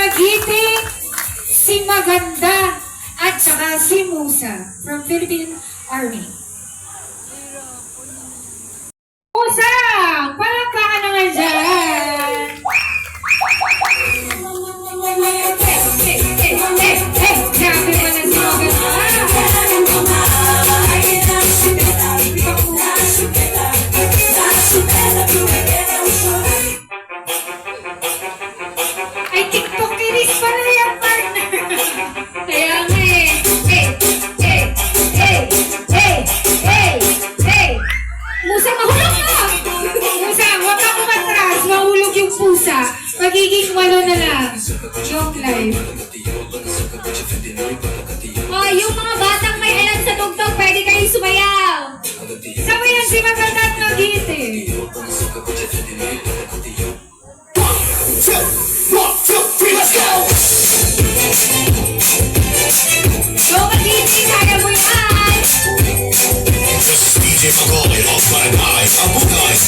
Magiting, si Maganda, at saka si Musa from Philippine Army. Musa! Palakpakan naman dyan! Grabe pala si ay, TikTokeris pala yung partner. Kaya nga Musa, mahulog ka! Musa, huwag kang umatras. Mahulog yung pusa. Magiging 8 na lang. Joke live. Oh, yung mga batang may alam sa tugtog, pwede kayong sumayaw. Sabayan si Maganda at Magiting. Go, Magiting, kaya mo yan! This is DJ Magoli off my mind. I'm guys,